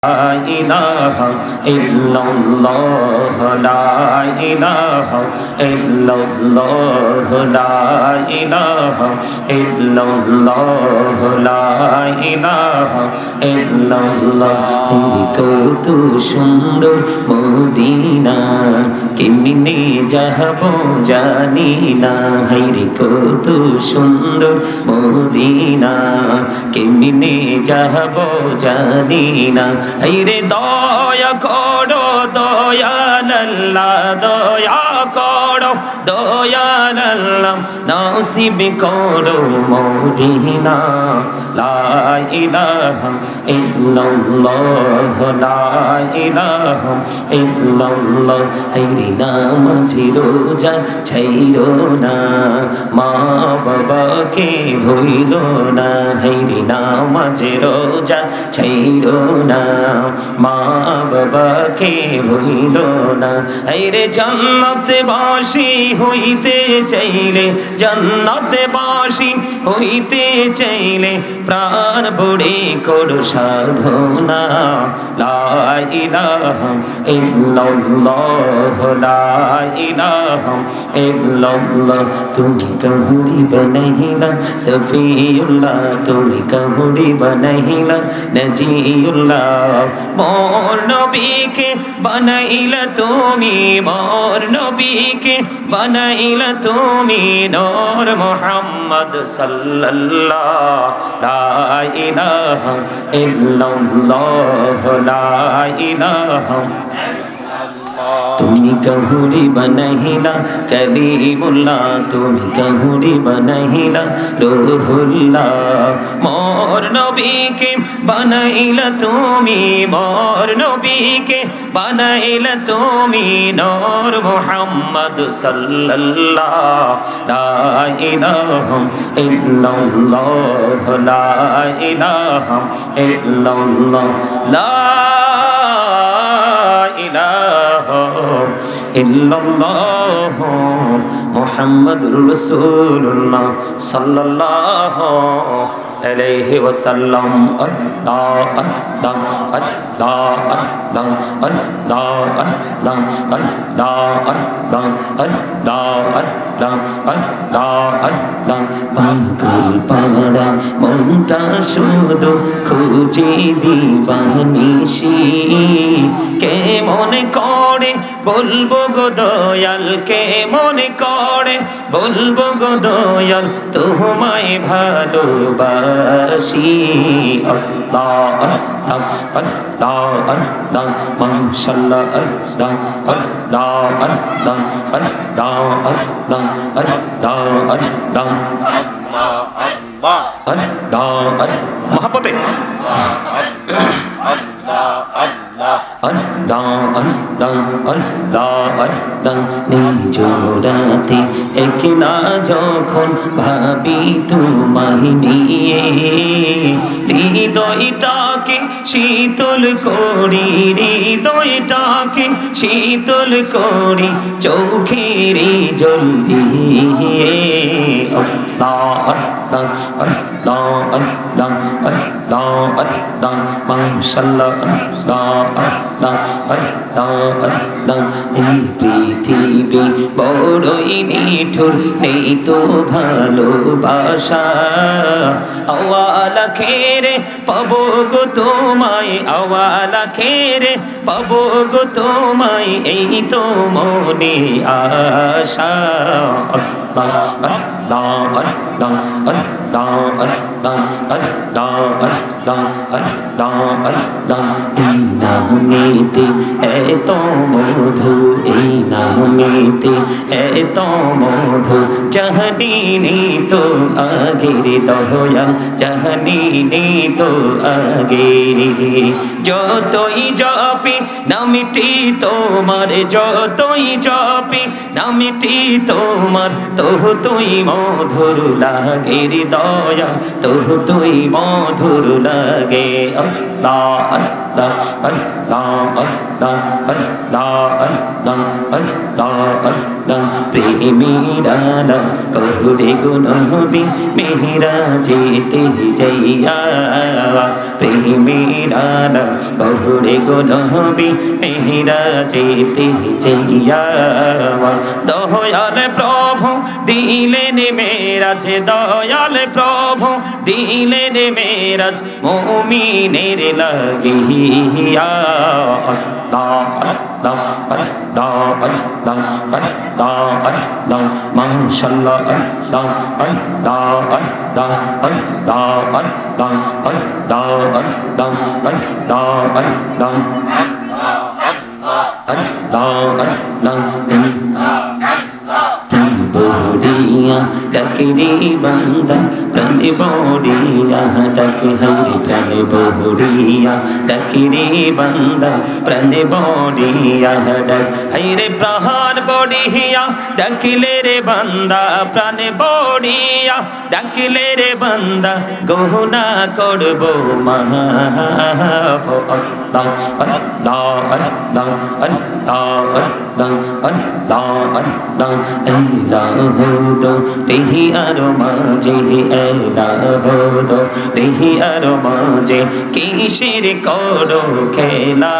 لا إله إلا الله لا إله إلا الله لا إله إلا الله لا إله إلا الله কত সুন্দর মদিনা কেমনে যাব জানি না হায়রে কত সুন্দর মদিনা কেমনে যাব জানি না হায়রে দয়া করো দয়াল আল্লাহ দয়া করো দয়াল আল্লাহ নসিব করো মদিনা লা ইলাহা ইল্লাল্লাহ লা ইলাহা ইল্লাল্লাহ হায়রে নামাজ রোজা ছাইরো না মা বাবাকে ভুইলো না হায়রে নামাজ রোজা ছাইরো না মা বাবাকে ভুইলো না হায়রে জান্নাতে বাসী হইতে চাইলে জান্নাতে বাসী হইতে চাইলে প্রাণ ভরে করো সাধনা লা ইলাহা ইল্লাল্লাহ লা ইলাহা ইল্লাল্লাহ তুমি কাহুরি বনাইলা সফিউল্লাহ তুমি কাহুরি বনাইলা নজিউল্লাহ মোর নবীকে বানাইলা তুমি মোর নবীকে বানাইলা তুমি নূর মুহাম্মদ সাল্লাল্লাহ লা ইলাহা ইল্লাল্লাহ লা ইলাহা তুমি কাহুরি বনাইলা কলিমুল্লাহ তুমি কাহুরি বনাইলা রূহুল্লাহ মোর নবীকে বানাইলা তুমি মোর নবীকে বানাইলা তুমি নূর মুহাম্মদ সাল্লাল্লাহ লা ইলাহা ইল্লাল্লাহ লা ইলাহা ইল্লাল্লাহ লা ইলাহা ইল্লাল্লাহ মুহাম্মাদুর রাসূলুল্লাহ সাল্লাল্লাহু আলাইহি ওয়াসাল্লাম আল্লাহ আল্লাহ আল্লাহ আল্লাহ আল্লাহ আল্লাহ আল্লাহ আল্লাহ আল্লাহ আল্লাহ আল্লাহ আল্লাহ পাগল পাড়া মনটা শুধু খুঁজে দিবানিশি কে মনে করে বলবো গো দয়াল কে মনে করে বলবো গো দয়াল তোমায় ভালোবাসি আল্লাহ আল্লাহ আল্লাহ আল্লাহ মাশাআল্লাহ আল্লাহ আল্লাহ আল্লাহ আল্লাহ আল্লাহ আল্লাহ আল্লাহ আল্লাহ মহব্বতে আল্লাহ আল্লাহ আল্লাহ আল্লাহ নিজ রাতে একলা যখন ভাবি তোমায় নিয়ে হৃদয়টাকে শীতল করি হৃদয়টাকে শীতল করি চোখের জল দিয়ে আল্লাহ আল্লাহ আল্লাহ আল্লাহ আল্লাহ আল্লাহ মাশাআল্লাহ আল্লাহ আল্লাহ আল্লাহ আল্লাহ এই পৃথিবী বড়ই নিঠুর নেই তো ভালোবাসা আওয়ালা খেরে পাবো গো তোমায় আওয়ালা খেরে পাবো গো তোমায় এই তো মনে আশা আল্লাহ আল্লাহ আল্লাহ আল্লাহ আল্লাহ আল্লাহ আল্লাহ আল্লাহ আল্লাহ এই নামেতে এত মধু এই নামেতে এত মধু জাহানিনি তো আগের দয়াল জাহানিনি তো আগে যতই জপি নামটি তোমার যতই জপি নামটি তোমার তোহ তুই মধুর লাগে দয়াল তোহ তুই মধুর লাগে আল্লাহ প্রেমীরা কহুরে গো নবী মেরাজেতে যাইয়া প্রেমীরা কহুরে গো নবী মেরাজেতে যাইয়া দয়াল প্রভু দিলেন মেরাজ দয়াল প্রভু দিলেন মেরাজ মুমিনের লাগিয়া আল্লাহ আল্লাহ আল্লাহ আল্লাহ আল্লাহ আল্লাহ মাশাআল্লাহ আল্লাহ আল্লাহ আল্লাহ আল্লাহ আল্লাহ আল্লাহ আল্লাহ আল্লাহ আল্লাহ বড়িয়া ডাকে রে বান্দা প্রাণে বড়িয়া ডাকে হাইরে প্রাণে বড়িয়া ডাকে রে বান্দা প্রাণে বড়িয়া ডাক হাইরে প্রাণ বড়িয়া ডাকিলে রে বান্দা প্রাণে বড়িয়া ডাকিলে রে বান্দা গহনা করব মাফ আল্লাহ আল্লাহ আল্লাহ আল্লাহ আল্লাহ আল্লাহ এলাহদো দেহি আর মাঝে এলাহদো দেহি আর মাঝে কিসের করো খেলা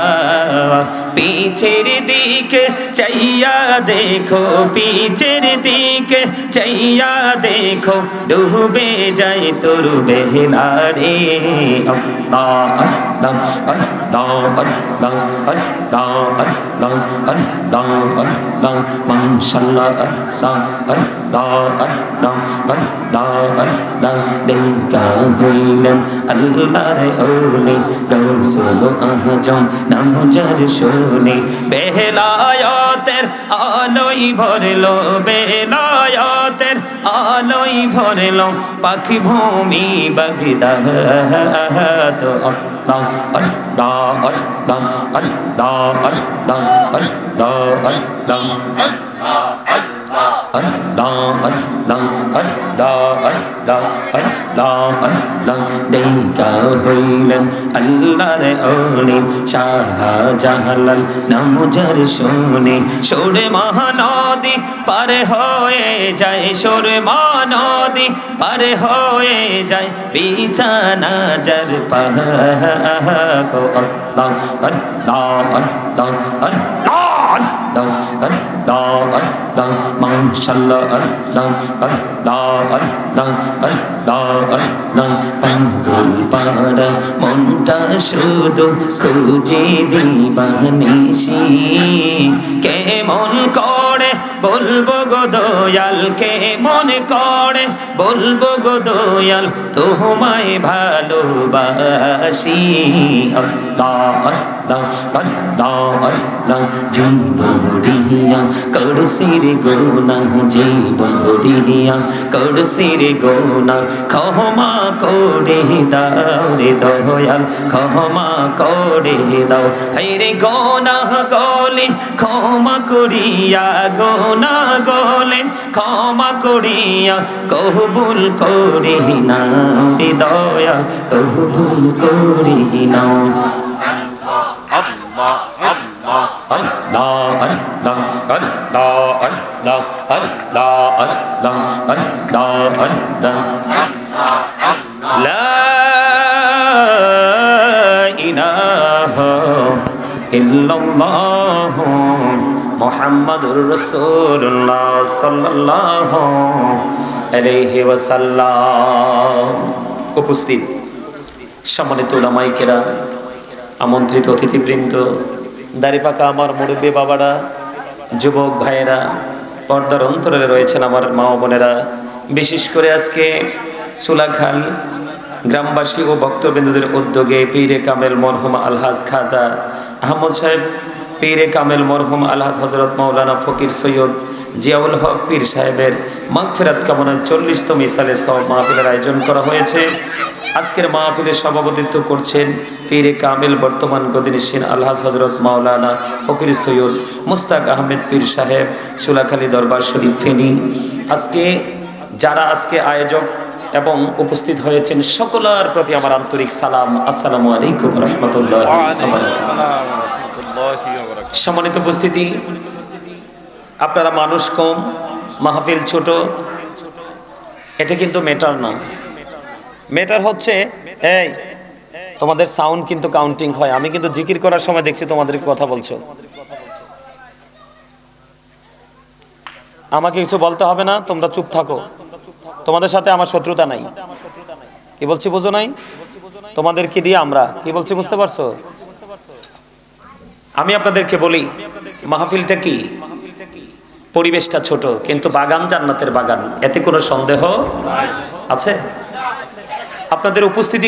পিছের দিকে চাইয়া দেখো পিছের দিকে চাইয়া দেখো ডুবে যায় তোর বেলা রে আল্লাহ আল্লাহ আল্লাহ আল্লাহ আল্লাহ আল্লাহ আল্লাহ আল্লাহ মাশাআল্লাহ আল্লাহ আল্লাহ আল্লাহ আল্লাহ আল্লাহ দেখা হইলেন আল্লাহর ওলি গৌসুল আজম নাম যার শুনে বেলায়েতের আলোয় ভরলো বেলায়েতের আলোয় ভরলো পাখি ভূমি বাগদাদ আল্লাহ আল্লাহ আল্লাহ আল্লাহ আল্লাহ আল্লাহ আল্লাহ দেখা হইলেন আল্লাহর ওলি শাহজালাল নাম যার শুনে সুরে মহানদী পার হয়ে যায় সুরে মহানদী পার হয়ে যায় বিছানা যার পাহ আল্লাহ আল্লাহ আল্লাহ আল্লাহ মাশাআল্লাহ আল্লাহ আল্লাহ আল্লাহ আল্লাহ আল্লাহ পাগল পাড়া মনটা শুধু খুঁজে দিবানিশি কেমন করে বলবো গো দয়াল কেমন করে বলবো গো দয়াল তোমায় ভালোবাসি আল্লাহ আল্লাহ আল্লাহ আল্লাহ জীবরিয়া করসির গোনা জীবরিয়া করসির গোনা ক্ষমা করে দাও রে দয়াল ক্ষমা করে দাও হায়রে গোনা গলে ক্ষমা করিয়া গোনা গলে ক্ষমা করিয়া কবুল করে নাও রে দয়াল কবুল করে নাও লা ইলাহা ইল্লাল্লাহ মুহাম্মাদুর রাসূলুল্লাহ সাল্লাল্লাহু আলাইহি ওয়াসাল্লাম। উপস্থিত সম্মানিত উলামায়ে কেরাম, আমন্ত্রিত অতিথিবৃন্দ, দাড়িপাকা আমার মুরব্বী বাবারা, যুবক ভাইয়েরা, পর্দার অন্তরে রয়েছেন আমার মা ও বোনেরা, বিশেষ করে আজকে চুলাখাল গ্রামবাসী ও ভক্তবৃন্দদের উদ্যোগে পীরে কামেল মরহুম আলহাজ খাজা আহমদ সাহেব, পীরে কামেল মরহুম আলহাজ হযরত মাওলানা ফকির সৈয়দ জিয়াউল হক পীর সাহেবের মাগফিরাত কামনায় 40তম ইসালে সওয়াব মাহফিলের আয়োজন করা হয়েছে। আজকের মাহফিলে সভাপতিত্ব করছেন পীরে কামেল বর্তমান গদিনিশীন আলহাজ হযরত মাওলানা ফকির সৈয়দ মুস্তাক আহমেদ পীর সাহেব, চুলাখালী দরবার শরীফ ফেনী। আজকে যারা আজকে আয়োজক এবং উপস্থিত হয়েছেন সকলের প্রতি আমার আন্তরিক সালাম। আসসালামু আলাইকুম রহমতুল্লাহ। সম্মানিত উপস্থিতি, আপনারা মানুষ কম, মাহফিল ছোট, এটা কিন্তু ম্যাটার না। ম্যাটার হচ্ছে এই তোমাদের সাউন্ড কিন্তু কাউন্টিং হয়। আমি কিন্তু জিকির করার সময় দেখছি তোমাদের কথা বলছো, আমাকে কিছু বলতে হবে না, তোমরা চুপ থাকো। তোমাদের সাথে আমার শত্রুতা নাই। কি বলছি বুঝো নাই? তোমাদের কি দিয়ে আমরা কি বলছি বুঝতে পারছো? আমি আপনাদেরকে বলি, মাহফিলটা কি, পরিবেশটা ছোট কিন্তু বাগান জান্নাতের বাগান, এতে কোনো সন্দেহ আছে? আপনাদের উপস্থিতি